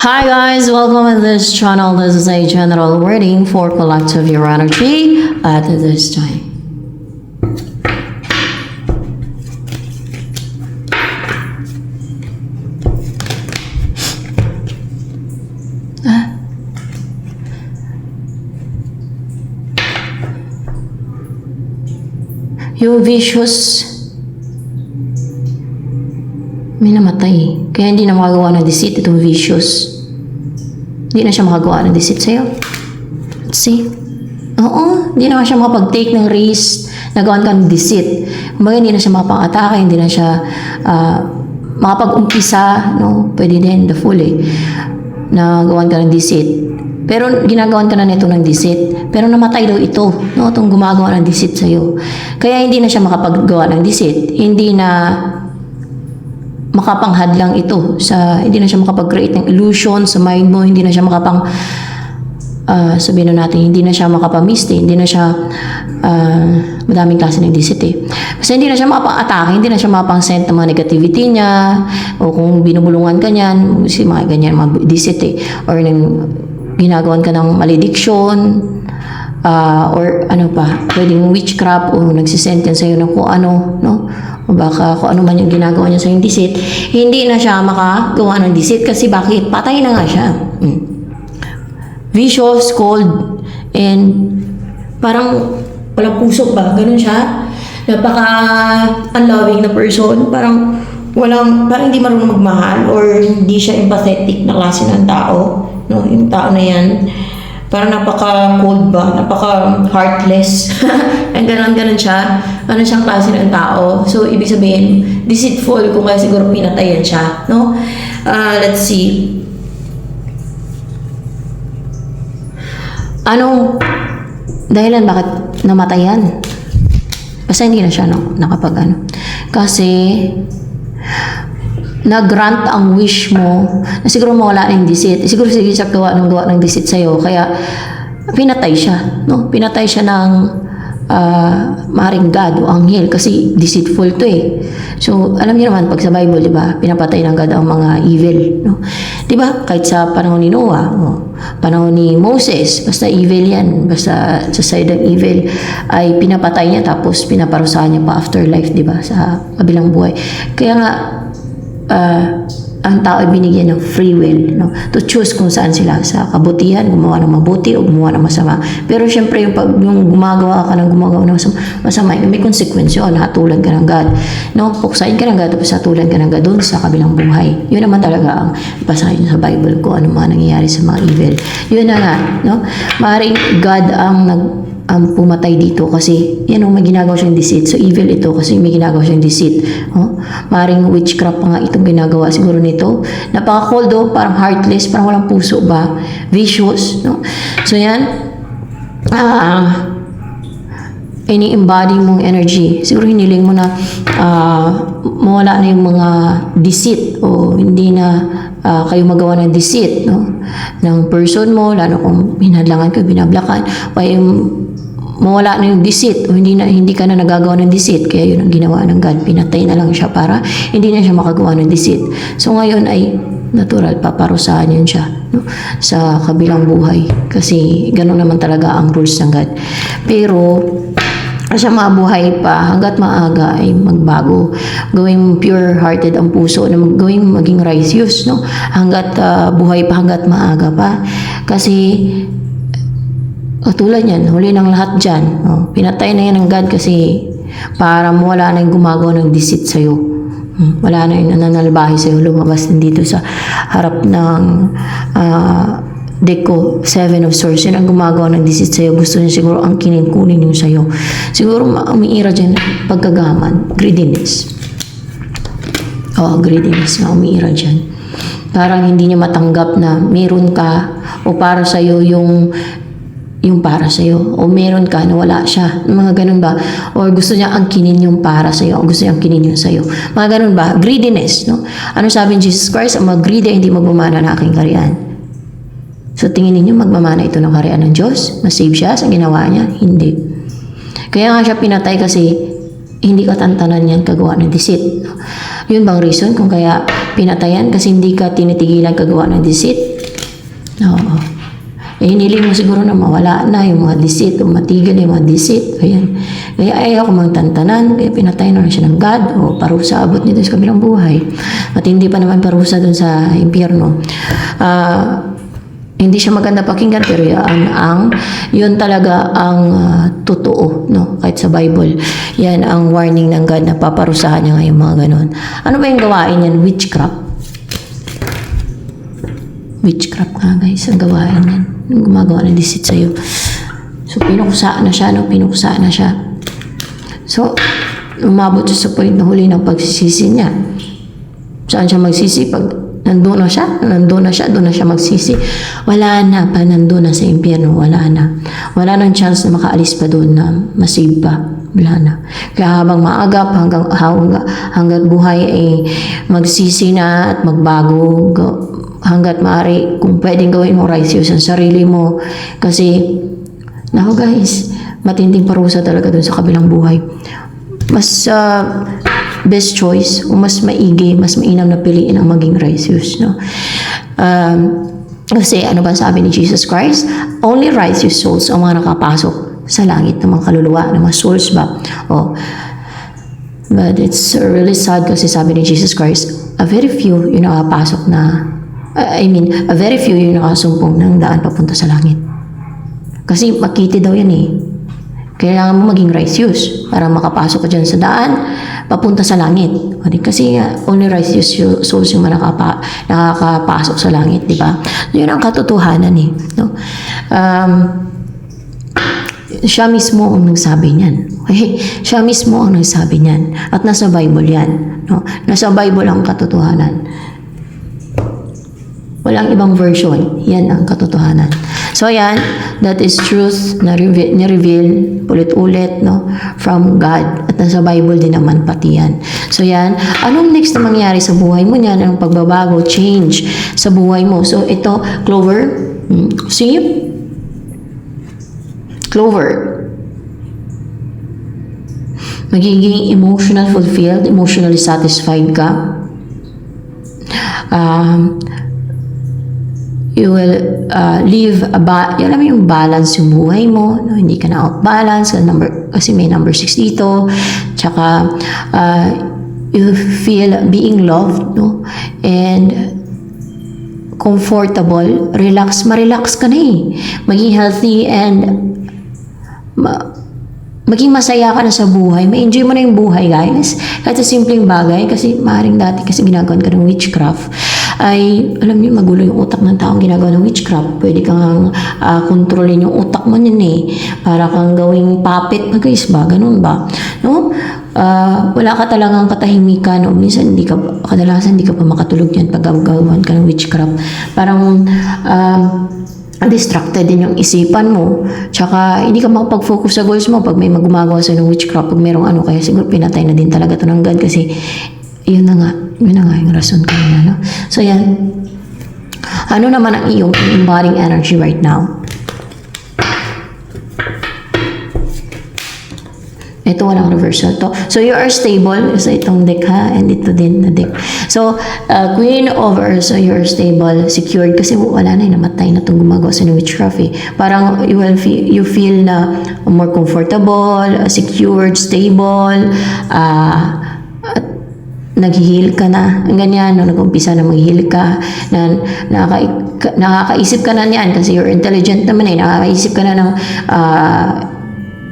Hi guys, welcome to this channel. This is a general reading for collective your energy at this time. Yung vicious, may namatay. Kaya hindi na makagawa ng deceit itong vicious. Hindi na siya makagawa ng deceit sa'yo. Let's see. Oo, hindi na siya makapag-take ng risk. Nagawan ka ng deceit. Kumbaga hindi na siya makapang-atake, hindi na siya makapag-umpisa. No? Pwede din, the full Nagawan ka ng deceit. Pero ginagawan ka na nito ng deceit. Pero namatay daw ito, no? Itong gumagawa ng deceit sa'yo. Kaya hindi na siya makapaggawa ng deceit. Hindi na makapanghadlang ito hindi na siya makapag-create ng illusion sa mind mo, hindi na siya sabihin na natin, hindi na siya makapamiste, hindi na siya madaming klase ng deceit Kasi hindi na siya makapang-atake, hindi na siya makapang-send ng mga negativity niya, o kung binubulungan ka niyan, kasi mga ganyan, mga deceit or ginagawan ka ng malediction, or ano pa, pwedeng witchcraft o nagsisend yan sa'yo ng kung ano, no? O baka kung ano man yung ginagawa niya sa yung deceit, hindi na siya makagawa ng deceit kasi bakit? Patay na nga siya. Vicious, cold, and parang walang puso ba? Ganun siya. Napaka-unloving na person. Parang hindi marunong magmahal or hindi siya empathetic na klase ng tao. No? Yung tao na yan. Parang napaka-cold ba? Napaka-heartless. And ganun siya. Ano siyang klase ng tao. So, ibig sabihin, deceitful kung kaya siguro pinatayan siya. No? Let's see. Anong dahilan bakit namatayan? Basta hindi na siya Kasi nag-grant ang wish mo na siguro mawala ng deceit. Siguro sige siya gawa ng deceit sa'yo. Kaya pinatay siya. No? Pinatay siya ng maring God o anghel kasi deceitful to So, alam niyo naman, pag sa Bible, di ba, pinapatay ng God ang mga evil. No? Di ba? Kahit sa panahon ni Noah, panahon ni Moses, basta evil yan. Basta sa side ng evil ay pinapatay niya tapos pinaparusahan niya pa afterlife, di ba? Sa kabilang buhay. Kaya nga, ang tao ay binigyan ng free will, no? To choose kung saan sila, sa kabutihan, gumawa ng mabuti o gumawa ng masama. Pero syempre yung gumagawa ng masama, may konsekwensyon, hatulan ka ng God, no? Puksain ka ng God tapos hatulan ka ng God doon sa kabilang buhay. Yun naman talaga ang basahin sa Bible ko, ano mga nangyayari sa mga evil. Yun na nga, no? Maaaring God ang pumatay dito kasi yan may ginagawa siyang deceit. So evil ito kasi may ginagawa siyang deceit. Maring witchcraft pa nga itong ginagawa siguro nito. Napaka-cold parang heartless, parang walang puso ba? Vicious, no? So yan, ini-embody mong energy. Siguro hiniling mo na mawala na yung mga deceit o hindi na kayo magawa ng deceit, no? Ng person mo, lalo kung hinadlangan ka, binablakan, o yung mawala na yung deceit o hindi ka na nagagawa ng deceit, kaya yun ang ginawa ng God, pinatay na lang siya para hindi na siya makagawa ng deceit. So ngayon ay natural, paparusahan yun siya, no? Sa kabilang buhay kasi gano'n naman talaga ang rules ng God. Pero siya mabuhay pa hanggat maaga ay magbago, gawing pure-hearted ang puso, na gawing maging righteous, no? Hanggat buhay pa, hanggat maaga pa, kasi tulad yan, huli ng lahat dyan, no? Pinatay na yan ng God kasi para wala na yung gumagawa ng deceit sa'yo. Wala na yung nananalbahe sa'yo, lumabas dito sa harap ng Deko, 7 of Swords. Yun ang gumagawa ng deceit sa'yo. Gusto niya siguro ang kunin yung sa'yo. Siguro umiira dyan pagkagaman, greediness. Greediness nga umiira dyan. Parang hindi niya matanggap na meron ka o para sa'yo yung para sa'yo, o meron ka na wala siya, mga ganun ba? Or gusto niya angkinin yung para sa'yo, o gusto niya angkinin yung sa'yo, mga ganun ba? Greediness, no? Ano sabi ni Jesus Christ? Ang mga greedy hindi magmamana ng aking kariyan. So tingin ninyo magmamana ito ng kariyan ng Diyos? Na-save siya sa ginawa niya? Hindi. Kaya nga siya pinatay kasi hindi katantanan yan kagawa ng deceit. Yun bang reason kung kaya pinatayan? Kasi hindi ka tinitigilan kagawa ng deceit? Oo. Hiniling mo siguro na mawala na yung mga deceit o matigil yung mga deceit. Ayan. Kaya ayaw ko magtantanan, kaya pinatay na siya ng God o parusa abot nito sa kabilang buhay. At hindi pa naman parusa dun sa impyerno. Hindi siya maganda pakinggan pero yun talaga ang totoo, no? Kahit sa Bible. Yan ang warning ng God na paparusahan niya ngayong mga ganon. Ano ba yung gawain yan? Witchcraft. Witchcraft nga guys, ang gawain yan. Yung gumagawa ng deceit sa'yo. So, pinuksa na siya, no? Pinuksa na siya. So, umabot siya sa point na huli ng pagsisisi niya. Saan siya magsisi? Pag nandun na siya, doon na siya magsisi. Wala na pa, nandun na sa impyerno, wala na. Wala nang chance na makaalis pa doon na masave pa. Wala na. Kaya habang maagap, hanggat buhay ay magsisi na at magbago, hanggat maaari, kung pwedeng gawin mo righteous ang sarili mo. Kasi, naku guys, matinding parusa talaga dun sa kabilang buhay. Mas best choice, o mas maigi, mas mainam na piliin ang maging righteous, no? Kasi ano ba sabi ni Jesus Christ? Only righteous souls ang mga nakapasok sa langit ng mga kaluluwa, ng mga souls ba? Oh. But it's really sad kasi sabi ni Jesus Christ, a very few yung nakapasok na a very few yung nakasumpong ng daan papunta sa langit. Kasi makiti daw yan eh. Kailangan mo maging righteous para makapasok ka dyan sa daan, papunta sa langit. Kasi only righteous souls yung nakakapasok sa langit, di ba? Yun ang katotohanan eh. No? Siya mismo ang nagsabi niyan. Okay? Siya mismo ang nagsabi niyan. At nasa Bible yan. No? Nasa Bible ang katotohanan. Walang ibang version. Yan ang katotohanan. So yan, that is truth na reveal ulit-ulit, no, from God. At nasa Bible din naman pati yan. So yan, anong next na mangyari sa buhay mo niyan? Anong pagbabago, change sa buhay mo? So ito, Clover. See? Clover. Magiging emotional fulfilled, emotionally satisfied ka. You will live alam mo yung balance yung buhay mo, no? Hindi ka na out-balance kasi may number 6 dito. Tsaka you feel being loved, no? And comfortable, ma-relax ka na eh. Maging healthy and maging masaya ka na sa buhay. Ma-enjoy mo na yung buhay, guys. Kahit sa simpleng bagay, kasi maaaring dati kasi ginagawa ka ng witchcraft, ay, alam niyo, magulo yung utak ng taong ginagawa ng witchcraft. Pwede kang kontrolin yung utak mo niyan eh. Para kang gawing puppet na guys ba? Ganun ba? No? Wala ka talagang katahimikan o minsan kadalasan hindi ka pa makatulog yan pag gagawan ka ng witchcraft. Parang distracted din yung isipan mo. Tsaka hindi ka makapag-focus sa goals mo pag may gumagawa sa ng witchcraft, pag merong kaya siguro pinatay na din talaga to ng God kasi yun na nga yung rason kanina, no? So yan, ano naman ang iyong embodying energy right now? Ito walang reversal to. So you are stable. So itong deck ha, and ito din na deck. So Queen of Earth, so you are stable, secured kasi wala na, namatay na itong gumagawa sa witchcraft eh. Parang you feel na more comfortable, secured, stable, at nag-heal ka na, ganyan, no, nag-umpisa na mag-heal ka, na nakakaisip ka na niyan kasi you're intelligent naman eh, nakakaisip ka na ng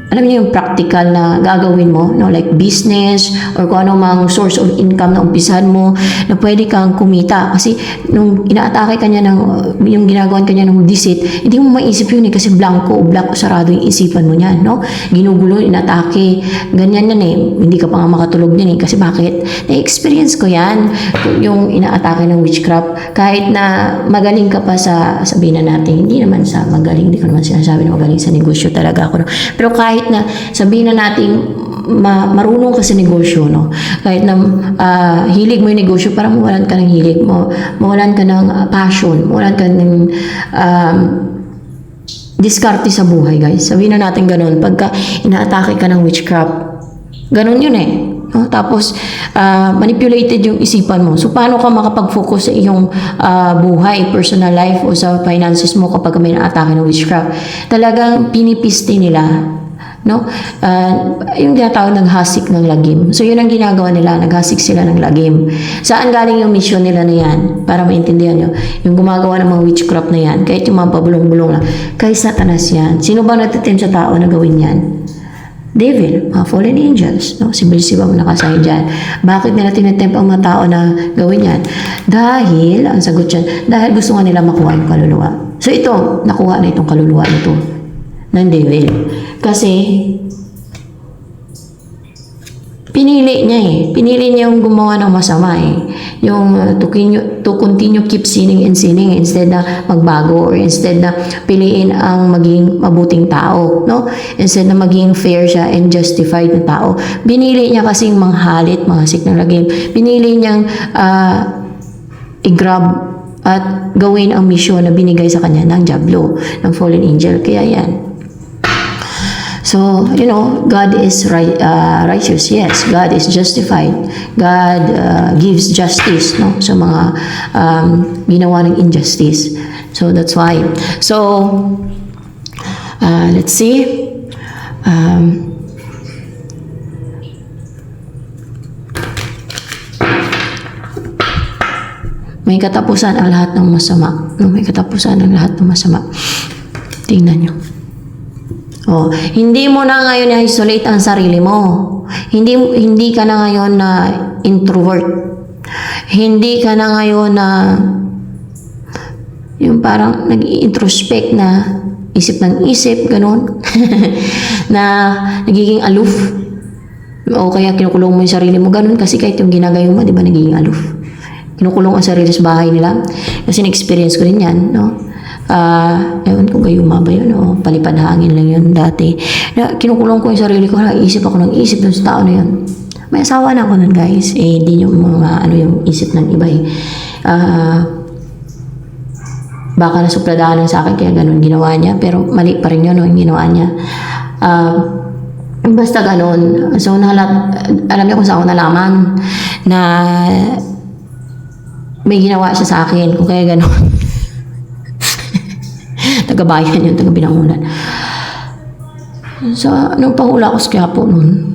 alam niyo yung practical na gagawin mo, no, like business or kung ano mang source of income na umpisahan mo na pwede kang kumita kasi nung inaatake ka niya yung ginagawan ka niya ng deceit, hindi mo maisip yun eh kasi black sarado yung isipan mo niyan, no? Ginugulo, inatake, ganyan yan eh, hindi ka pa nga makatulog niyan eh kasi bakit? Na-experience ko yan, yung inaatake ng witchcraft, kahit na magaling ka pa sabihin na natin, hindi naman sa magaling, hindi ko naman sinasabi na magaling sa negosyo talaga ako, no? Pero kahit na sabihin na natin marunong ka sa negosyo, no? Kahit na hilig mo yung negosyo, parang mawalan ka ng hilig mo, mawalan ka ng passion, mawalan ka ng diskarte sa buhay, guys. Sabihin na natin ganun, pagka inaatake ka ng witchcraft, ganun yun eh. no? Tapos manipulated yung isipan mo. So paano ka makapag-focus sa iyong buhay, personal life o sa finances mo kapag may na-atake ng witchcraft? Talagang pinipiste nila, no? Yung tinatawag naghasik ng lagim. So yun ang ginagawa nila, naghasik sila ng lagim. Saan galing yung mission nila na yan? Para maintindihan nyo, yung gumagawa ng mga witchcraft na yan, kahit yung mga pabulong-bulong lang, kay Satanas yan. Sino ba natitim sa tao na gawin yan? Devil, mga fallen angels, no? Si Beelzebub nakasahin dyan. Bakit nila tinatempt ang mga tao na gawin yan? Dahil, ang sagot dyan, dahil gusto nga nila makuha yung kaluluwa. So ito, nakuha na itong kaluluwa nito ng devil. Kasi, pinili niya eh. Pinili niya yung gumawa ng masama eh. Yung to continue keep sinning and sinning instead na magbago or instead na piliin ang maging mabuting tao, no? Instead na maging fair siya and justified na tao. Binili niya kasing manghalit, manghasik ng lagim. Pinili niyang i-grab at gawin ang misyon na binigay sa kanya ng Diablo, ng fallen angel. Kaya yan. So, you know, God is righteous. Yes, God is justified. God gives justice, no, sa mga ginawa ng injustice. So, that's why. So, let's see. May katapusan ang lahat ng masama. No, may katapusan ang lahat ng masama. Tingnan nyo. Oh, hindi mo na ngayon na-isolate ang sarili mo. Hindi ka na ngayon na introvert. Hindi ka na ngayon na yung parang nag-introspect na isip ng isip, ganun. Na nagiging aloof. O kaya kinukulong mo yung sarili mo, ganun. Kasi kahit yung ginagayo mo, di ba, nagiging aloof. Kinukulong ang sarili sa bahay nila. Kasi na-experience ko rin yan, no? Ewan ko gayuma ba yun o palipad hangin lang yun dati na kinukulong ko yung sarili ko, naisip ako ng isip dun sa tao na yun. May asawa na ako nun, guys, hindi yung mga yung isip ng iba eh. Baka nasupladahan lang sa akin kaya ganun ginawa niya, pero mali pa rin yun yung ginawa niya. Basta ganun. So alam niya kung saan ako nalaman na may ginawa siya sa akin, kung kaya ganun. Taga-bayan yun, taga-binangunan. So, nung pahula ko sa Quiapo nun,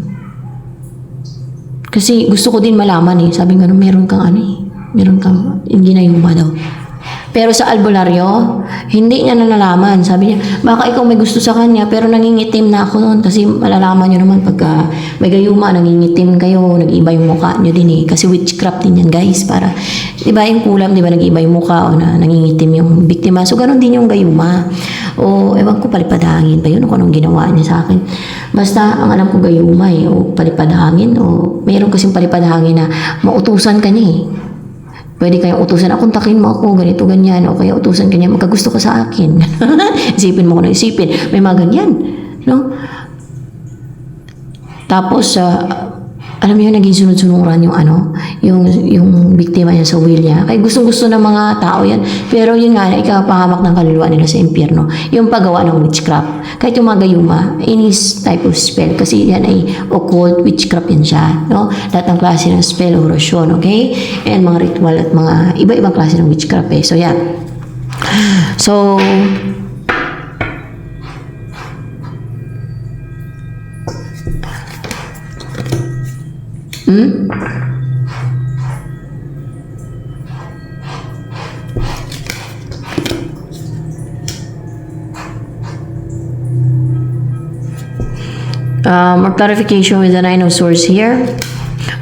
kasi gusto ko din malaman eh. Sabi nga, meron kang meron kang ginayuma daw. Pero sa albularyo, hindi niya nalalaman. Sabi niya, baka ikaw may gusto sa kanya, pero nangingitim na ako noon. Kasi malalaman niyo naman pagka may gayuma, nangingitim kayo, nag-iba yung mukha niyo din eh. Kasi witchcraft din yan, guys. Para, diba yung kulam, diba nag-iba yung mukha o na nangingitim yung biktima. So, ganun din yung gayuma. O, ewan ko, palipadangin pa yun o kung anong ginawa niya sa akin. Basta, ang alam ko gayuma eh, o palipadangin, o mayroon kasing palipadangin na mautusan ka niya eh. Pwede kayong utusan, kontakin mo ako, ganito, ganyan, o kaya utusan ka niya, magkagusto ka sa akin. Isipin mo ko na isipin. May mga ganyan, no? Tapos, alam mo yun, naging sunod-sunuran yung biktima niya sa will niya. Kaya gustong-gusto ng mga tao yan. Pero yun nga, ikapahamak ng kaluluwa nila sa impyerno. Yung paggawa ng witchcraft. Kahit yung mga gayuma, any type of spell. Kasi yan ay occult witchcraft yan siya. No? Lahat ng klase ng spell, orasyon, okay? And mga ritual at mga iba-ibang klase ng witchcraft eh. So, yan. So, more clarification with the Nine of Swords here.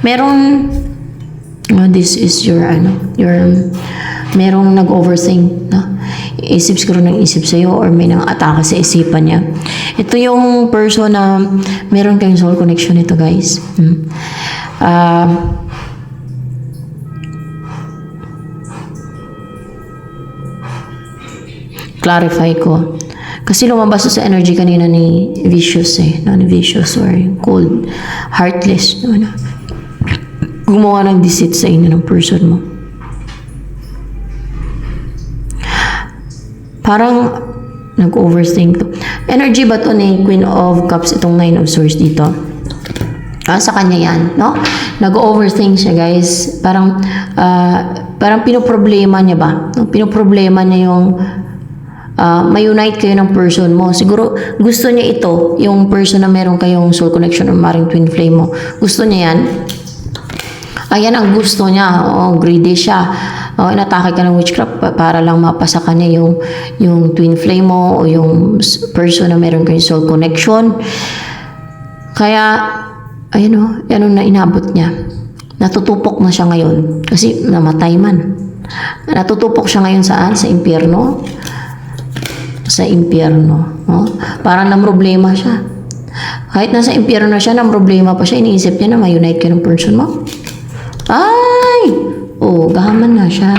Merong this is your merong nag-overthink na isip siguro ng isip sa'yo or may nang atake sa isipan niya. Ito yung person na meron kayong soul connection ito, guys. Clarify ko. Kasi lumabas sa energy kanina ni Vicious ni Vicious or cold, heartless, gumawa ng deceit sa inyo ng person mo. Parang nag-overthink to. Energy ba to ni Queen of Cups, itong Nine of Swords dito? Sa kanya yan, no? Nag-overthink siya, guys. Parang pinoproblema niya ba? Pinoproblema niya yung may-unite kayo ng person mo. Siguro, gusto niya ito, yung person na meron kayong soul connection or maring twin flame mo. Gusto niya yan. Ayan ang gusto niya. Greedy siya. Inatake ka ng witchcraft para lang mapasa kanya yung twin flame mo o yung person na meron kayong soul connection. Kaya, ayun na inabot niya. Natutupok na siya ngayon. Kasi namatay man. Natutupok siya ngayon saan? Sa impyerno. Sa impyerno. Parang namroblema siya. Kahit nasa impyerno na siya, namroblema pa siya, iniisip niya na ma-unite ka ng person mo. Ay! Gahaman na siya.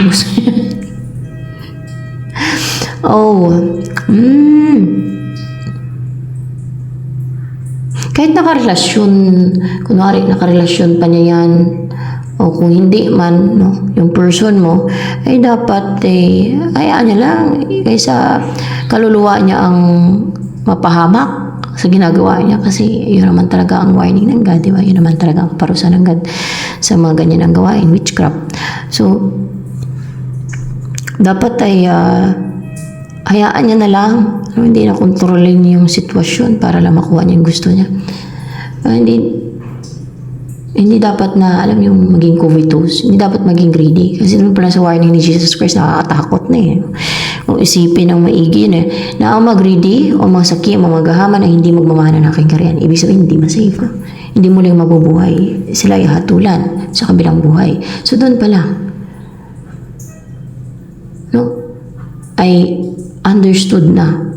Kahit nakarelasyon, kunwari nakarelasyon pa niya yan, o kung hindi man, yung person mo, ay dapat, hayaan niya lang, kaysa kaluluwa niya ang mapahamak sa ginagawa niya, kasi yun naman talaga ang warning ng God, di ba? Yun naman talaga ang parusa ng God sa mga ganyan ang gawain, witchcraft. So, dapat ay hayaan niya na lang, hindi na kontrolin yung sitwasyon para lang makuha niya yung gusto niya. Hindi dapat na, alam yung maging covetous, hindi dapat maging greedy. Kasi naman pala sa warning ni Jesus Christ, nakakatakot na Kung isipin ng maigi na ang mag-greedy o masaki, mamagahaman ay hindi magmamana ng aking kariyan. Ibig sabihin, hindi masave. Hindi mo lang mabubuhay. Sila ay hatulan sa kabilang buhay. So doon pa lang, ay understood na.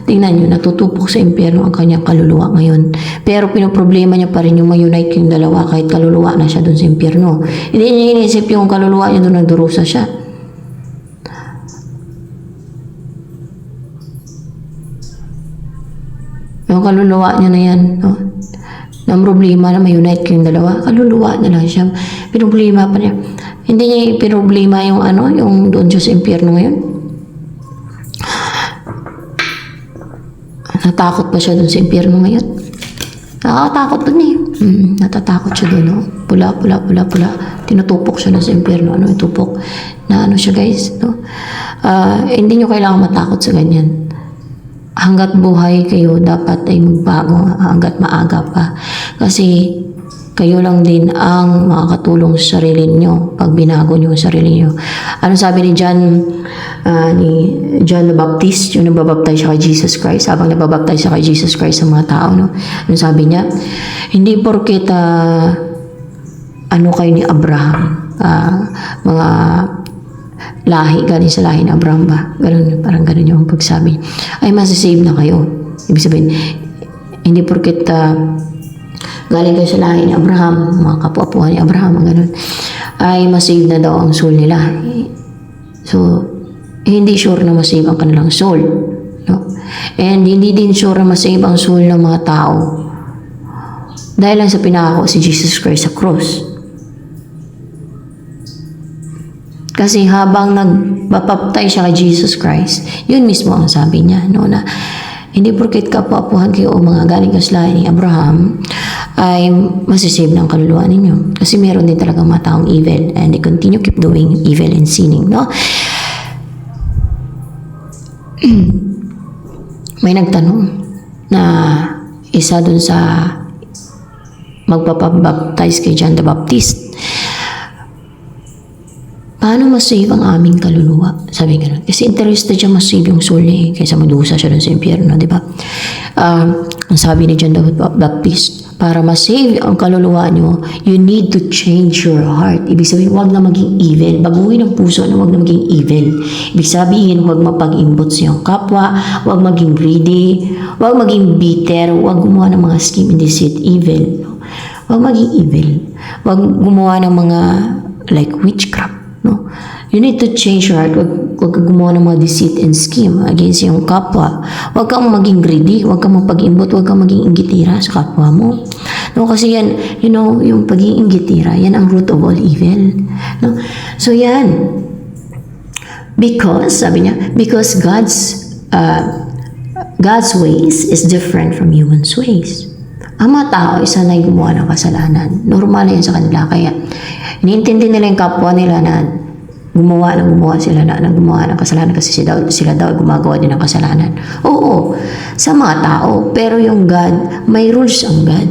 Tingnan nyo, natutupok sa impyerno ang kanyang kaluluwa ngayon. Pero pinoproblema niya pa rin yung ma-unite yung dalawa kahit kaluluwa na siya doon sa impyerno. Hindi niya inisip yung kaluluwa niya doon nagdurusa siya. Yung kaluluwa niya na yan, na problema na ma-unite yung dalawa, kaluluwa na lang siya. Pinoproblema pa niya. Hindi niya pinoproblema yung yung doon siya sa impyerno ngayon. Natakot pa siya dun sa impyerno ngayon. Nakakatakot dun natatakot siya dun, Pula. Tinutupok siya dun sa impyerno. Itupok na siya, guys, hindi nyo kailangan matakot sa ganyan. Hanggat buhay kayo, dapat ay magbago hanggat maaga pa. Kasi kayo lang din ang makakatulong sa sarili nyo pag binago nyo ang sarili nyo. Ano sabi ni John the Baptist, yung nababaptize siya kay Jesus Christ, habang nababaptize siya kay Jesus Christ sa mga tao, ano sabi niya? Hindi porket kayo ni Abraham, mga lahi, galing sa lahi ni Abraham ba? Parang ganun yung pagsabi. Ay, masasave na kayo. Ibig sabihin, hindi porket galing kayo sa lahi ni Abraham, mga kapwa-apuhan ni Abraham, ganun, ay masave na daw ang soul nila. So, hindi sure na masave ang kanilang soul. And hindi din sure na masave ang soul ng mga tao. Dahil lang sa pinako si Jesus Christ sa cross. Kasi habang nagbapaptay siya kay Jesus Christ, yun mismo ang sabi niya, na hindi porket kapwa-apuhan kayo o mga galing kaslayan ni Abraham ay masisave ng kaluluwa ninyo. Kasi meron din talagang mga taong evil and they continue keep doing evil and sinning, May nagtanong na isa dun sa magpapabaptize kay John the Baptist, paano masave ang aming kaluluwa? Sabi gano'n. Kasi interested siya masave yung soul niya kaysa magdusa siya dun sa impyerno, di ba? Ang sabi ni John the Baptist, para masave ang kaluluwa niyo, you need to change your heart. Ibig sabihin, huwag na maging evil. Baguhin ang puso na huwag na maging evil. Ibig sabihin, huwag mapag-imbot sa iyong kapwa, huwag maging greedy, huwag maging bitter, huwag gumawa ng mga scheme and deceit, evil. Huwag maging evil. Huwag gumawa ng mga like witchcraft. You need to change your heart. Huwag kang gumawa ng mga deceit and scheme against yung kapwa. Huwag kang maging greedy. Huwag kang mapag-imbot. Huwag kang maging inggitira sa kapwa mo. Kasi yan, yung pagiging inggitira, yan ang root of all evil. So yan. Because, sabi niya, because God's ways is different from human's ways. Ang mga tao, isa na yung gumawa ng kasalanan. Normal yan sa kanila. Kaya, iniintindi nila yung kapwa nila na gumawa sila ng gumawa ng kasalanan kasi sila daw gumagawa din ng kasalanan. Oo, sa mga tao. Pero yung God, may rules ang God.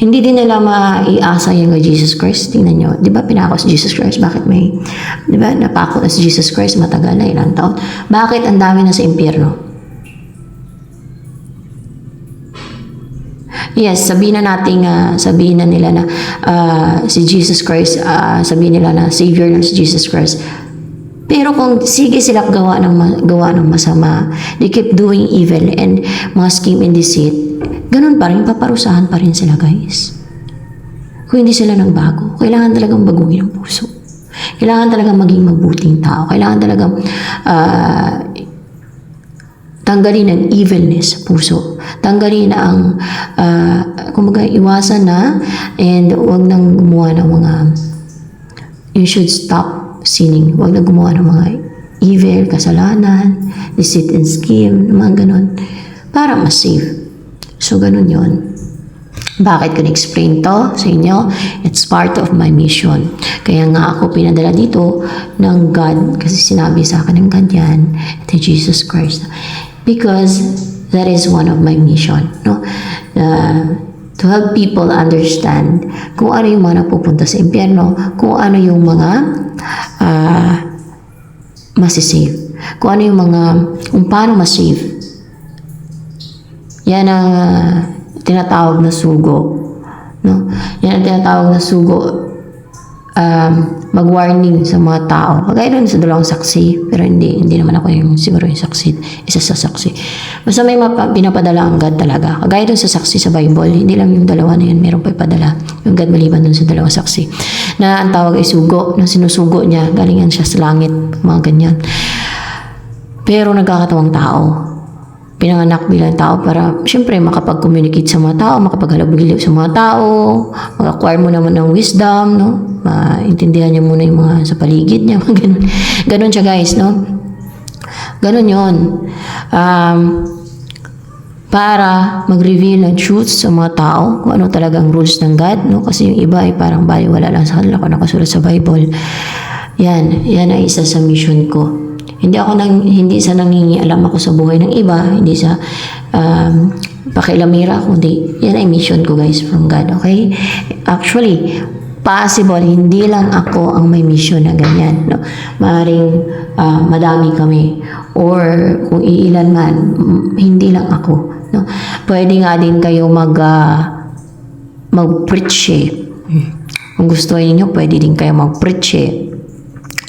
Hindi din nila maiasa yung kay Jesus Christ. Tingnan nyo, di ba pinako si Jesus Christ? Bakit may, di ba napako na si Jesus Christ matagal na ilang taon? Bakit ang dami na sa impyerno? Yes, sabihin na nila na si Jesus Christ, sabihin nila na Savior na si Jesus Christ. Pero kung sige sila gawa ng masama, they keep doing evil and mga scheme and deceit, ganun pa rin, paparusahan pa rin sila, guys. Kung hindi sila nagbago, kailangan talagang baguhin ang puso. Kailangan talagang maging mabuting tao. Kailangan talagang tanggalin ang evilness sa puso. Tanggalin na ang, kumbaga, iwasan na and huwag nang gumawa ng mga, you should stop sinning. Huwag nang gumawa ng mga evil, kasalanan, deceit and scheme, mga ganun. Para mas safe. So, ganun yun. Bakit ko na-explain to sa inyo? It's part of my mission. Kaya nga ako pinadala dito ng God kasi sinabi sa akin ng God yan, ito Jesus Christ. Because that is one of my mission, no? To help people understand kung ano yung mga napupunta sa impyerno, kung ano yung mga masisave, kung ano yung mga, kung paano masave. Yan ang tinatawag na sugo, no? Yan ang tinatawag na sugo. Mag-warning sa mga tao. Kagaya doon sa dalawang saksi, pero hindi naman ako yung siguro yung saksi, isa sa saksi. Basta may pinapadala ang God talaga. Kagaya doon sa saksi sa Bible, hindi lang yung dalawa na yun, meron pa ipadala. Yung God maliban doon sa dalawang saksi. Na ang tawag ay sugo, na sinusugo niya, galingan siya sa langit, mga ganyan. Pero nagkakatawang tao. Pinanganak bilang tao para, syempre, makapag-communicate sa mga tao, makapaghalab-gilip sa mga tao, mag-acquire mo naman ng wisdom, no? Maintindihan niya muna yung mga sa paligid niya, ganun. Ganun siya, guys, no? Ganun yun. Para mag-reveal ng truth sa mga tao, kung ano talagang rules ng God, no? Kasi yung iba ay parang baliwala lang sa kanila kung nakasulat sa Bible. Yan ay isa sa mission ko. Hindi sa nangingialam ako sa buhay ng iba, hindi sa pakialamira, kundi yan ay mission ko, guys, from God, okay? Actually, possible, hindi lang ako ang may mission na ganyan, no? Maaaring madami kami, or kung iilan man, hindi lang ako, no? Pwede nga din kayo mag-preach eh. Kung gusto niyo, pwede din kayo mag-preach eh.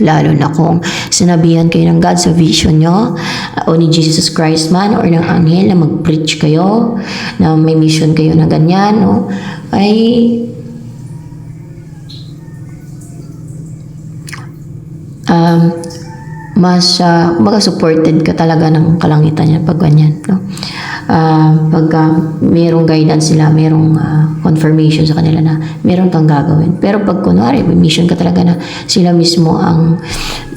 Lalo na kung sinabihan kayo ng God sa vision nyo, o ni Jesus Christ man, or ng anghel na mag-preach kayo, na may mission kayo na ganyan, no? Ay mas supported ka talaga ng kalangitan niya pag ganyan, no? Pagka merong guidance sila, merong confirmation sa kanila na meron kang gagawin. Pero pag kunwari, may mission ka talaga na sila mismo ang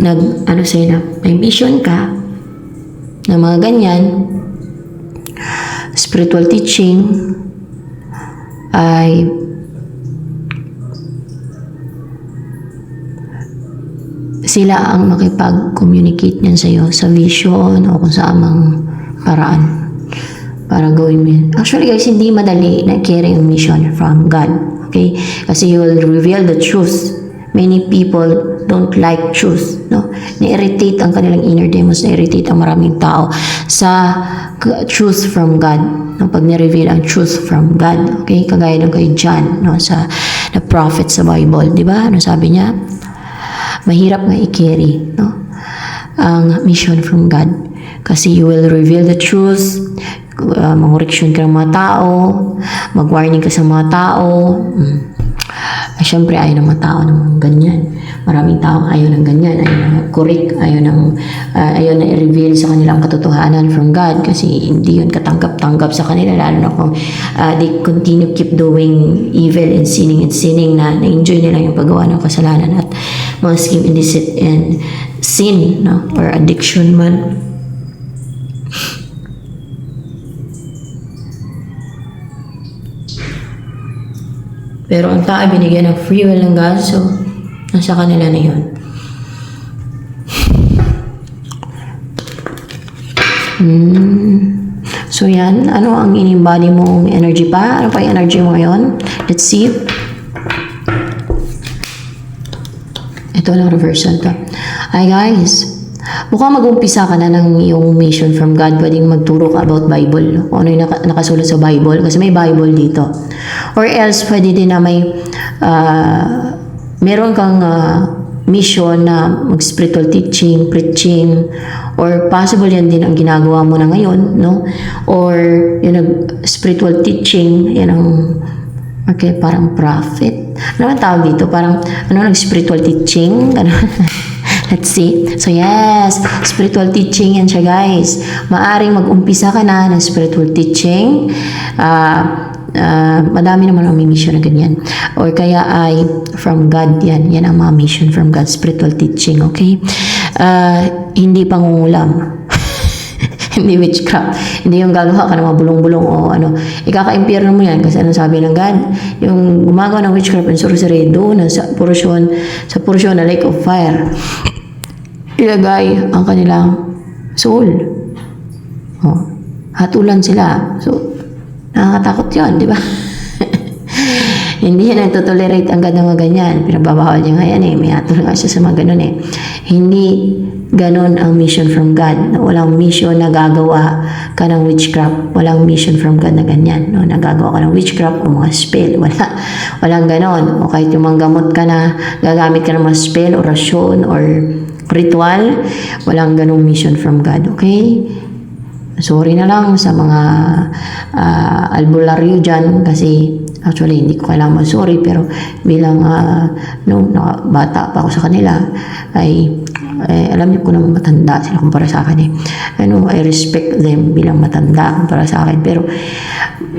sa'yo na may mission ka na mga ganyan, spiritual teaching ay sila ang makipag-communicate niyan sa'yo sa vision o kung saan mang paraan para gawin mo yun. Actually, guys, hindi madali na carry yung mission from God. Okay? Kasi you will reveal the truth. Many people don't like truth, no? Na-irritate ang kanilang inner demons, na-irritate ang maraming tao sa truth from God. No? Pag na-reveal ang truth from God. Okay? Kagaya ng kay John, no? Sa the prophet sa Bible. Di ba? Ano sabi niya? Mahirap nga i-carry, no? Ang mission from God. Kasi you will reveal the truth, mangoreksyon ka ng mga tao, mag-warning ka sa mga tao. Siyempre, ayaw ng mga tao ng ganyan. Maraming tao ayaw ng ganyan, ayaw na correct, ayaw na i-reveal sa kanilang katotohanan from God kasi hindi yun katanggap-tanggap sa kanila, lalo na kung they continue keep doing evil and sinning na na-enjoy nila yung paggawa ng kasalanan at mga scheme and deceit and sin, no? Or addiction man. Pero ang tao binigyan ng free will ng God, so nasa kanila na yun. So yan, ano ang in-embody mong energy pa? Ano pa yung energy mo ngayon? Let's see. Ito lang reversal to. Hi guys, mukhang mag-umpisa ka na ng iyong mission from God. Pwedeng magturo ka about Bible. Kung ano yung nakasulat sa Bible. Kasi may Bible dito. Or else, pwede din na may meron kang mission na mag-spiritual teaching, preaching, or possible yan din ang ginagawa mo na ngayon, no? Or yung spiritual teaching, yan ang okay, parang prophet. Ano ang tawag dito? Parang, nag-spiritual teaching? Let's see. So yes, spiritual teaching yan siya guys. Maaring mag-umpisa ka na ng spiritual teaching. Madami naman ang may mission na ganyan. Or kaya ay from God yan. Yan ang mga mission from God. Spiritual teaching, okay? Hindi pangungulam. Hindi witchcraft. Hindi yung gagawa ka ng mga bulong-bulong o ano. Ikaka-impyerno mo yan kasi anong sabi ng God? Yung gumagawa ng witchcraft and sorcery doon sa portion na lake of fire. Ilagay ang kanilang soul. Oh, hatulan sila. So, nakakatakot yun, di ba? Hindi yan nagtotolerate ang God ng mga ganyan. Pinababawal niya nga yan eh. May hatol nga siya sa mga ganun eh. Hindi ganon ang mission from God. Walang mission na gagawa ka ng witchcraft. Walang mission from God na ganyan. No? Nagagawa ka ng witchcraft o mga spell. Walang ganon. O kahit yung mga gamot ka na gagamit ka ng mga spell, orasyon, or ritual, walang ganong mission from God. Okay? Sorry na lang sa mga albularyo dyan kasi actually hindi ko kailangan sorry pero bilang bata pa ako sa kanila ay alam niyo ko naman matanda sila kumpara sa akin eh. I respect them bilang matanda kumpara sa akin pero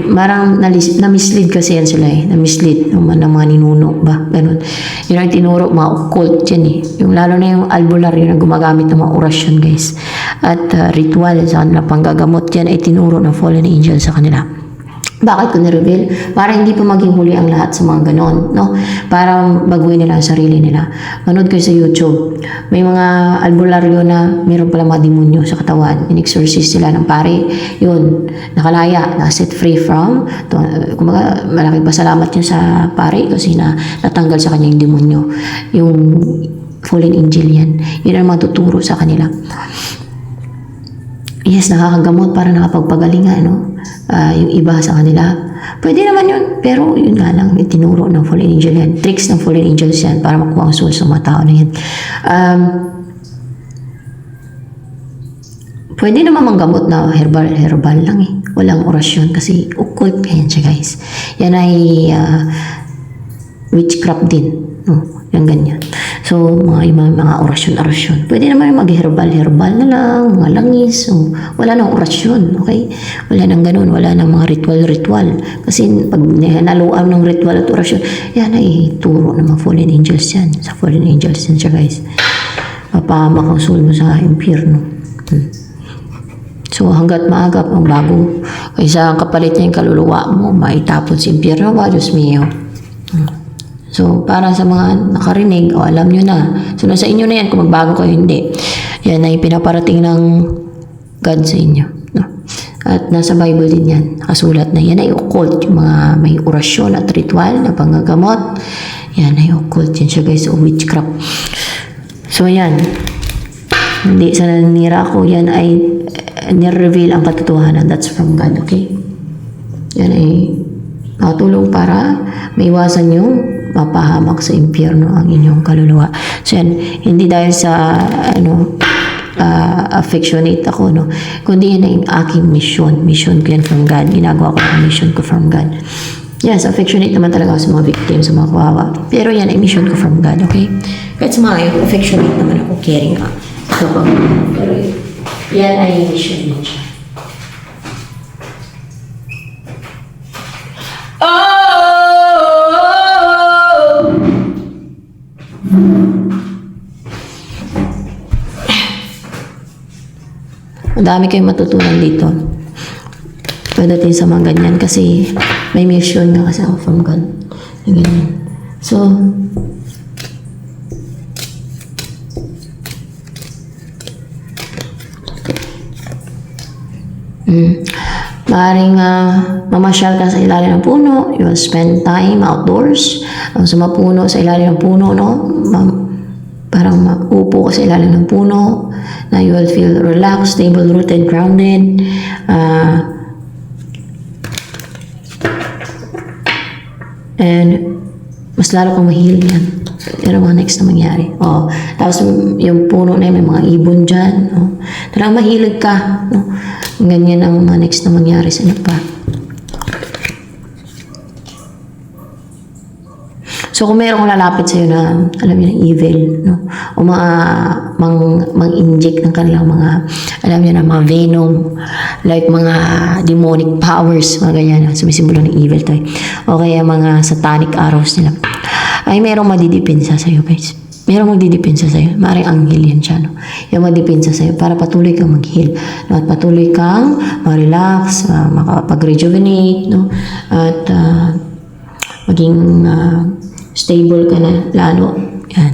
marang na-mislead kasi yan sila eh. Na-mislead ng mga ninuno ba? Ganun. Yun ang tinuro, mga occult yan eh. Yung lalo na yung albularyo na gumagamit ng mga orasyon guys. At ritual sa kanila panggagamot yan ay tinuro ng fallen angel sa kanila. Bakit ko na-reveal? Para hindi pa maging huli ang lahat sa mga ganon, no? Para baguhin nila ang sarili nila. Manood kayo sa YouTube. May mga albularyo na mayroon pala mga demonyo sa katawan. In-exorcist sila ng pare. Yun, nakalaya, na-set free from. Kumaga, malaking pasalamat niya sa pare kasi natanggal sa kanya yung demonyo. Yung fallen angel yan. Yun ang matuturo sa kanila. Yes, nakakagamot para nakapagpagalingan, no? Yung iba sa kanila. Pwede naman yun, pero yun nga lang, itinuro ng fallen angel yan. Tricks ng fallen angels yan para makuha ang soul sa mga tao na yan. Pwede naman manggamot na herbal lang eh. Walang orasyon kasi occult yan siya guys. Yan ay witchcraft din. No? Yan ganyan. So, mga orasyon. Pwede naman mag-herbal na lang, mga langis. So, wala nang orasyon, okay? Wala nang ganun, wala nang mga ritual. Kasi pag naluan ng ritual at orasyon, yan ay turo ng mga fallen angels yan. Sa fallen angels yan siya, guys. Papahamak ang soul mo sa impyerno. So, hanggat maagap ang bago, kaysa ang kapalit niya yung kaluluwa mo, maitapon sa impyerno ba? Diyos mio. So, para sa mga nakarinig, alam nyo na. So, nasa inyo na yan kung magbago kayo, hindi. Yan ay pinaparating ng God sa inyo. No? At nasa Bible din yan. Nakasulat na yan ay occult. Yung mga may orasyon at ritual na panggagamot. Yan ay occult. Yan siya guys, o witchcraft. So, yan. Hindi sa nanira ko, yan ay nire-reveal ang katotohanan. That's from God, okay? Yan ay makatulong para maiwasan yung mapahamak sa impyerno ang inyong kaluluwa. So yan, hindi dahil sa affectionate ako, no? Kundi yan ang aking mission. Mission ko yan from God. Ginagawa ko ang mission ko from God. Yes, affectionate naman talaga ako sa mga victims, sa mga kawawa. Pero yan ay mission ko from God, okay? Kahit sa mga affectionate naman ako, caring ako. Pero yan ay mission din siya. Ang dami kayong matutunan dito. Pagdating sa mga ganyan kasi may mission nga kasi ako from God. Ganyan. So, maaaring mamasyal ka sa ilalim ng puno, you will spend time outdoors, sa mapuno sa ilalim ng puno, no? Parang maupo ka sa ilalim ng puno, na you will feel relaxed, stable, rooted, grounded, and mas lalo kang mahilig yan. Pero mga next na mangyari. Oh, tapos yung puno na yun, may mga ibon dyan. Oh. Talagang mahilig ka. No? Ganyan ang mga next na mangyari sa inyo pa. So, kung mayroong lalapit sa'yo na, alam niyo, na evil, no? O mang-inject ng kanilang mga, alam niyo na, mga venom, like mga demonic powers, mga ganyan, sumisimbolo ng evil to. O kaya mga satanic arrows nila. Ay, mayroong madidepensa sa'yo, guys. Mayroong magdidepensa sa'yo. Maaaring anghel yan siya, no? Yung magdidepensa sa'yo para patuloy kang mag-heal. No? At patuloy kang ma-relax, makapag-rejuvenate, no? At maging stable ka na lalo. Yan.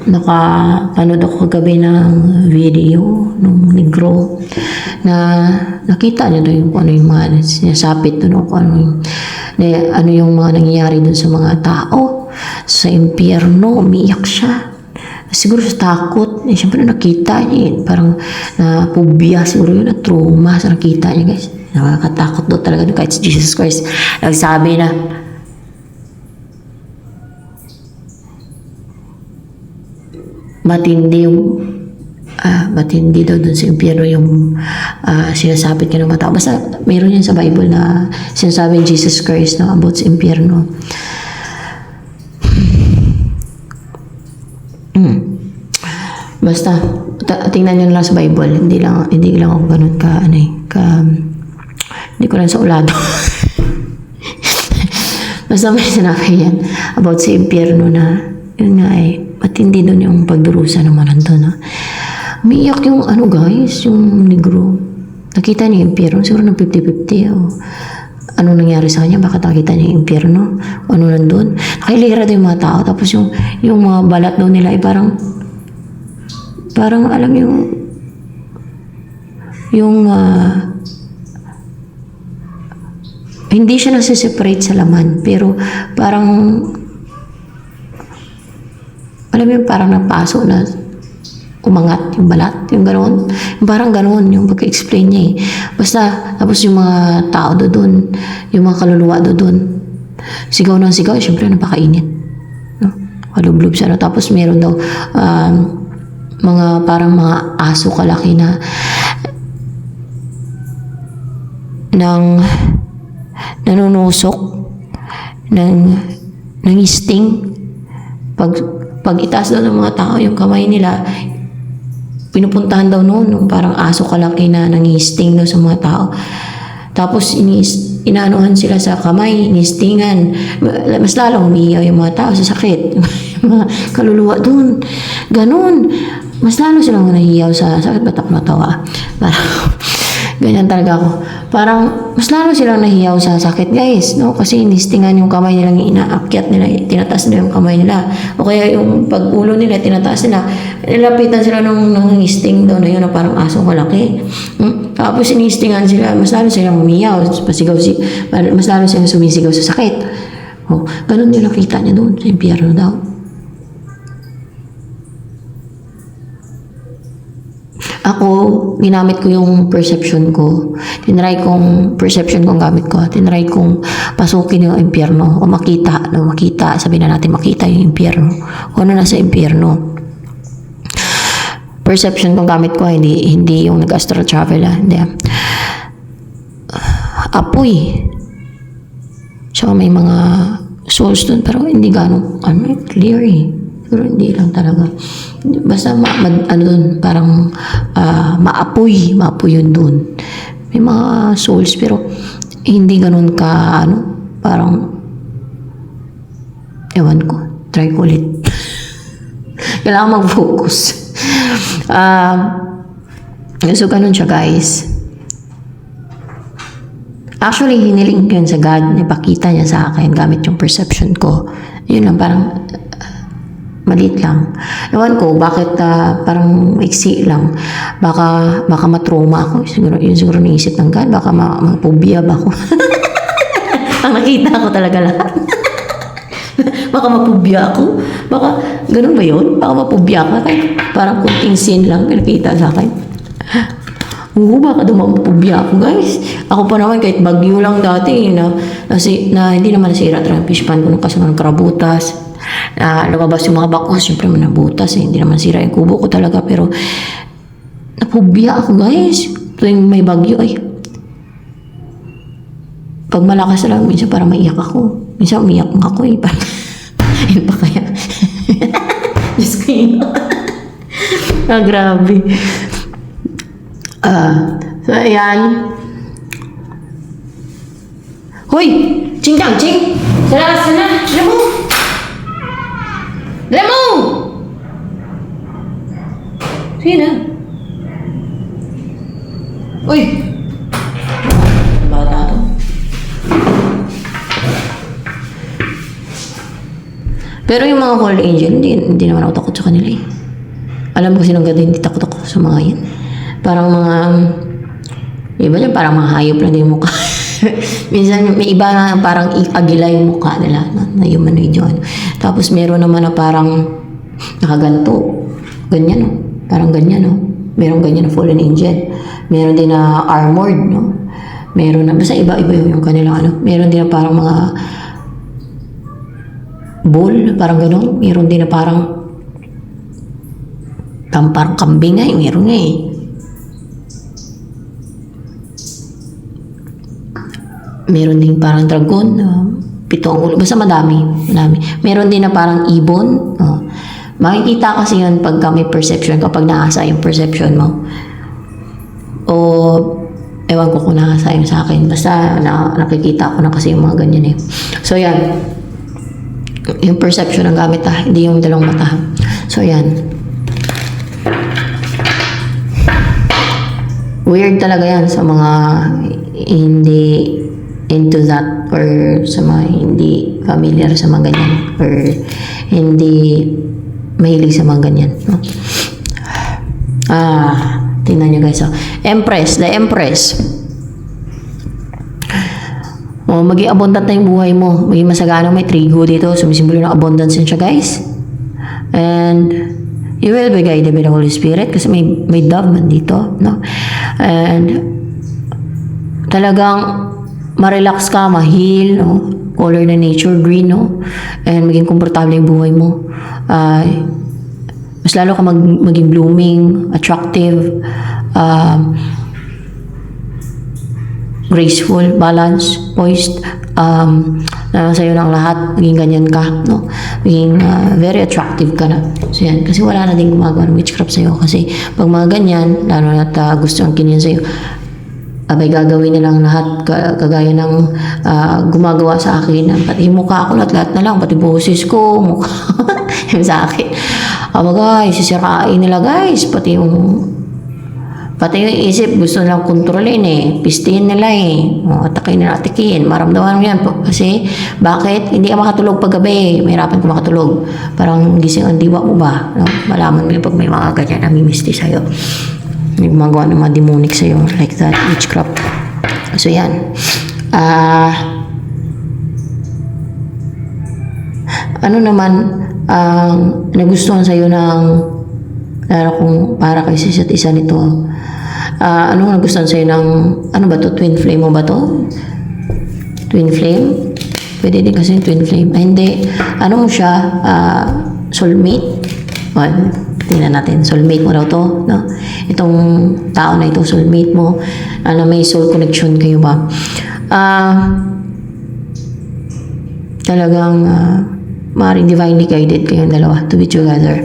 Nakapanood ako kagabi ng video ng negro na nakita niya doon yung ano yung mga sinasapit doon, ano yung mga nangyayari doon sa mga tao sa impyerno. Umiyak siya. Siguro sa takot. Siyempre nakita niya. Parang na-phobia siguro yun. Na-trauma sa nakita niya, guys. Nakakatakot doon talaga. Kahit si Jesus Christ nagsabi na matindi daw dun sa impyerno yung sinasabit ka ng mga tao. Basta mayroon yan sa Bible na sinasabi ni Jesus Christ, no, about sa impyerno. Basta tingnan nyo lang sa Bible. Hindi lang ako ganun hindi ko lang sa ulado. Basta may sinabi yan about sa impyerno na yun nga matindi doon yung pagdurusa ng mga nandun. Umiiyak yung guys, yung negro. Nakita niya yung impyerno, siguro ng 50-50. Ano nangyari sa kanya? Bakit nakita niya yung impyerno? Ano nandun? Nakilira doon yung mga tao. Tapos yung mga balat doon nila ay parang alam yung hindi siya nasiseparate sa laman. Pero parang alam mo yung parang napaso na umangat yung balat, yung gano'n. Yung parang gano'n yung pagka-explain niya Basta, tapos yung mga tao doon, yung mga kaluluwa doon, sigaw ng sigaw, syempre napakainit. No? Kalublob siya. No? Tapos meron daw mga parang mga aso kalaki na nanunusok ng sting. Pag itaas daw ng mga tao yung kamay nila, pinupuntahan daw noon yung parang aso kalaki na nangisting daw sa mga tao. Tapos inaanuhan sila sa kamay, inistingan. Mas lalong umiiyaw yung mga tao sa sakit. Mga kaluluwa doon. Ganon. Mas lalo silang nahiyaw sa sakit. Ba't ako natawa? Parang ganyan talaga ako. Parang mas lalo silang nahiyaw sa sakit, guys, no? Kasi inistingan yung kamay nilang inaakyat nila, tinataas nila yung kamay nila. O kaya yung pag-ulo nila, tinataas nila. Nilapitan sila ng isting daw na yun na parang aso malaki. Tapos inistingan sila, mas lalo silang umiyaw, mas lalo silang sumisigaw sa sakit. O, ganun yung nakita niya doon sa impyerno daw. Ako, ginamit ko yung perception ko. Perception kong gamit ko. Tinry kong pasukin yung impyerno o makita, sabihin na natin makita yung impyerno. O ano nasa impyerno. Perception kong gamit ko, hindi yung nag-astral travel. Hindi. Apoy. So, may mga souls dun, pero hindi gano'ng clear Pero hindi lang talaga. Basta parang maapoy yun dun. May mga souls pero hindi ganun ka parang ewan ko, try ko ulit. Kailangan mag-focus. So, ganun siya, guys. Actually, hiniling ko yun sa God. Ipakita niya sa akin gamit yung perception ko. Yun lang, parang maliit lang. Ewan ko, bakit parang maiksi lang. Baka matrauma ako. Yun siguro naisip ng God. Baka mapobia ba ako. Ang nakita ko talaga lahat. Baka mapobia ako. Baka, ganun ba yun? Baka mapobia ka. Parang kunting sin lang pinakita sa akin. Oo, baka dumamapubya ako, guys. Ako pa naman, kahit bagyo lang dati, na hindi naman nasira talaga yung fish pan ko kasi nagkarabutas. Lumabas yung mga bakos, syempre man nabutas, hindi naman sira yung kubo ko talaga, pero napubya ako, guys. Tuwing may bagyo, ay. Pag malakas lang, minsan parang maiyak ako. Minsan umiyak nga ako, eh. Yun pa kaya. Diyos ko yun. Grabe. So, ayan. Hoy! Ching dang, ching! Salaras ka na! Dala mo! Dala mo! Sige na. Uy! Bata to. Pero yung mga holy angel, hindi naman ako takot sa kanila eh. Alam ko sinong ganda, hindi takot ako sa mga yan. Parang mga, iba dyan, parang mga hayop lang din yung mukha. Minsan, may iba na parang agila yung mukha nila, na humanoid yun. Tapos, meron naman na parang nakaganto. Ganyan, no? Parang ganyan, no? Meron ganyan na fallen angel. Meron din na armored, no? Meron na, basta iba-iba yung kanilang, ano? Meron din na parang mga bull, parang gano'n. Meron din na parang kambing nga, meron nga eh. Meron din parang dragon, 7 ang ulo. Basta madami. Meron din na parang ibon. Makikita kasi yun pagka may perception, kapag naasa yung perception mo. O, ewan ko kung naasa yung sa akin. Basta nakikita ko na kasi yung mga ganyan eh. So, yan. Yung perception ang gamit hindi yung dalawang mata. So, yan. Weird talaga yan sa mga hindi into that, or sa mga hindi familiar sa mga ganyan, or hindi mahilig sa mga ganyan, no? Tingnan nyo guys, the Empress. Maging abundant na yung buhay mo, maging masagana, may trigo dito, sumisimbolo ng abundance yun siya, guys. And you will be guided by the Holy Spirit kasi may dove man dito, no? And talagang ma-relax ka, ma-heal, no? Color na nature, green, no? And maging komportable yung buhay mo. Mas lalo ka maging blooming, attractive, graceful, balanced, poised, na sa'yo ng lahat, maging ganyan ka, no? Maging very attractive ka na. So yan, kasi wala na din gumagawa ng witchcraft sa'yo. Kasi pag mga ganyan, lalo na gusto ang kinyan sa'yo, may gagawin nilang lahat kagaya ng gumagawa sa akin. Pati yung mukha ko, lahat na lang, pati boses ko, mukha yung sa akin. Guys, sisirain nila guys, pati yung isip, gusto nilang kontrolin eh. Pistiin nila eh. Atakin. Maramdaman mo yan. Kasi, bakit? Hindi ka makatulog paggabi. Mahirapan ka makatulog. Parang gising ang diwa mo ba? No? Malaman mo yun pag may mga ganyan na mimisti sa'yo. May gumagawa ng mga demonic sa'yo. Like that. Witchcraft. So, yan. Ano naman nagustuhan sa'yo ng lalo kung para kay isa't isa nito, ano nagustuhan sa'yo ng ano ba to? Twin flame mo ba to? Twin flame? Pwede din kasi twin flame. Hindi. Ano mo siya? Soulmate? Well, tingnan natin. Soulmate mo daw to, no? Itong tao na ito, soulmate mo. May soul connection kayo ba? Talagang maaaring divinely guided kayong dalawa to be together.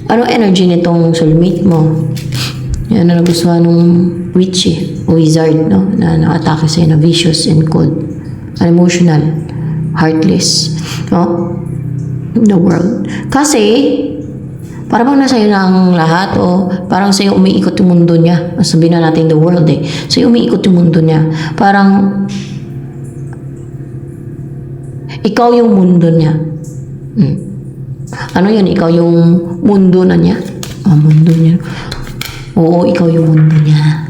Anong energy nitong soulmate mo? Yan na nagustuhan ng witchy o wizard, no? Na nakatake sa'yo na vicious and cold. Unemotional, heartless, no? In the world. Kasi, Para bang nasa iyo na ang lahat o parang sa'yo umiikot yung mundo niya. Sabihin na natin the world eh. Sa'yo umiikot yung mundo niya. Parang ikaw yung mundo niya. Ano yun? Ikaw yung mundo na niya? Mundo niya. Oo, ikaw yung mundo niya.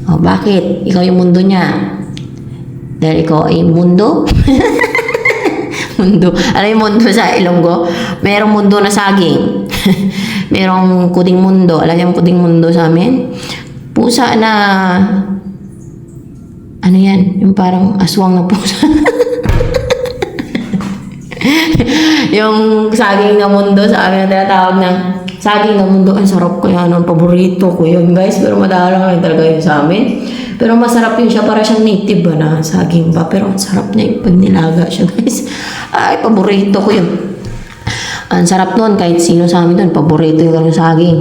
Bakit? Ikaw yung mundo niya. Dahil ikaw ay mundo? Mundo. Ano yung mundo sa Ilonggo? Merong mundo na saging. Merong kuding mundo. Alam niyo yung kuding mundo sa amin? Pusa na... Ano yan? Yung parang aswang na pusa. Yung saging na mundo sa amin na tinatawag na saging na mundo. Ang sarap ko yan. Ang paborito ko yun, guys. Pero madalang lang talaga yun sa amin. Pero masarap yun siya. Para siyang native ba na saging ba. Pero ang sarap niya yung pag nilaga siya, guys. Ay, paborito ko yun. Ang sarap nun. Kahit sino sa amin dun, paborito yung ganun saging.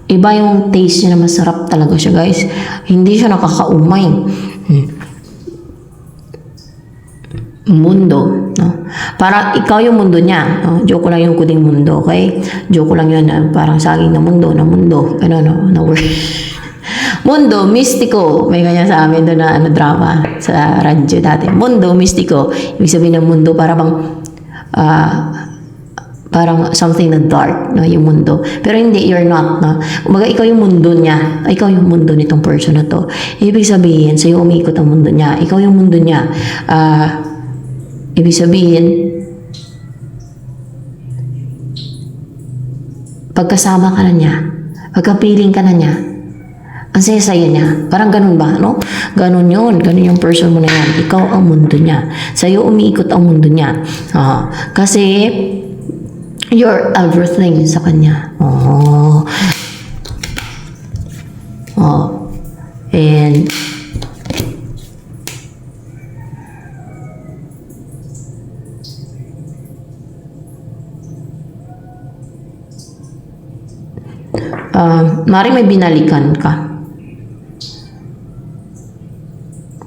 Iba yung taste niya na masarap talaga siya, guys. Hindi siya nakakaumay. Mundo, no? Para ikaw yung mundo niya, no? Joke ko lang yung kuding mundo, okay? Joke ko lang yun, parang saging na mundo, ano, no, na word. Mundo, mistiko. May ganyan sa amin doon na drama sa radyo dati. Mundo, mistiko. Ibig sabihin ng mundo, parang something na dark, no, yung mundo. Pero hindi, you're not, no? Umaga, ikaw yung mundo niya. Ikaw yung mundo nitong person na to. Ibig sabihin, sa'yo umiikot ang mundo niya. Ikaw yung mundo niya. Ibig sabihin, pagkasama ka na niya, pagkapiling ka na niya, ang saya-saya niya. Parang ganun ba, no? Ganun yun. Ganun yung person mo na yan. Ikaw ang mundo niya. Sa'yo umiikot ang mundo niya. Kasi, you're everything sa kanya. And, maring may binalikan ka.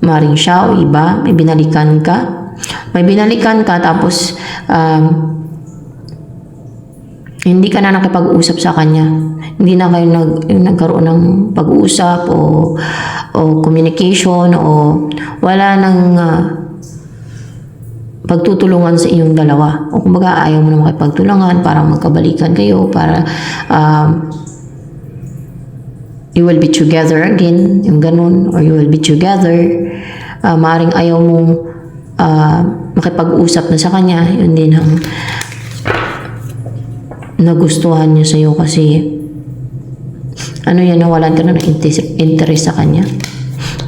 Maring siya o iba, may binalikan ka. May binalikan ka tapos hindi ka na nakipag-usap sa kanya. Hindi na kayo nagkaroon ng pag-uusap o communication o wala nang pagtutulungan sa inyong dalawa. O kumbaga ayaw mo na makipagtulungan para magkabalikan kayo, para you will be together again, yung ganun, or you will be together. Maaring ayaw mong makipag-usap na sa kanya, yun din ang nagustuhan niya sa'yo kasi ano yan, nawalan ka na ng interest sa kanya.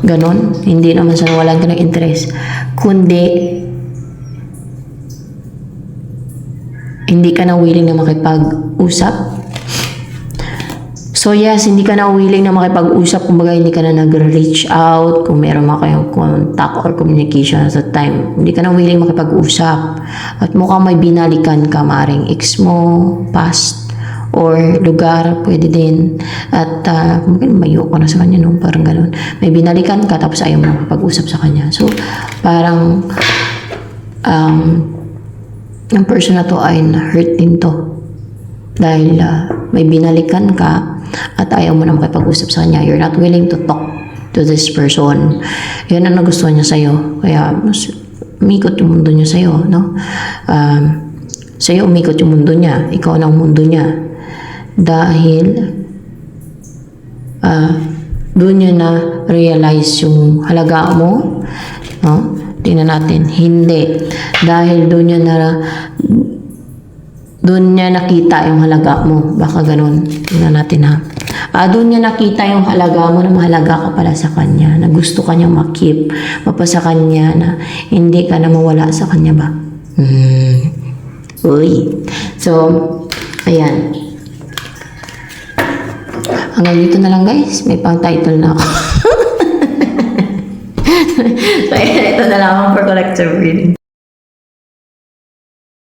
Ganon, hindi naman sa nawalan ka ng interest, kundi hindi ka na willing na makipag-usap. So yes, hindi ka na willing na makipag-usap, kumbaga hindi ka na nag-reach out, kung meron mga kayong contact or communication at that time, hindi ka na willing makipag-usap. At mukhang may binalikan ka, maring ex mo, past, or lugar, pwede din. At mayo ko na sa kanya, no? Parang gano'n. May binalikan ka, tapos ayaw mo makipag-usap sa kanya. So, parang, ang person na to ay na-hurt din to. Dahil may binalikan ka, at ayaw mo na makipag-usap sa kanya. You're not willing to talk to this person. Yan ang nagustuhan niya sa'yo. Kaya, umikot yung mundo niya sa'yo, no? Sa'yo, umikot yung mundo niya. Ikaw ang mundo niya. Dahil, doon niya na-realize yung halaga mo, no? Tingnan natin. Hindi. Dahil doon niya nakita yung halaga mo. Baka ganun. Tingnan natin ha. Doon niya nakita yung halaga mo na mahalaga ka pala sa kanya. Na gusto ka niyang makip. Mapasa kanya na hindi ka na mawala sa kanya ba? Uy. So, ayan. Hanggang dito na lang guys. May pang title na ako. So, ayan. Ito na lang for collective reading.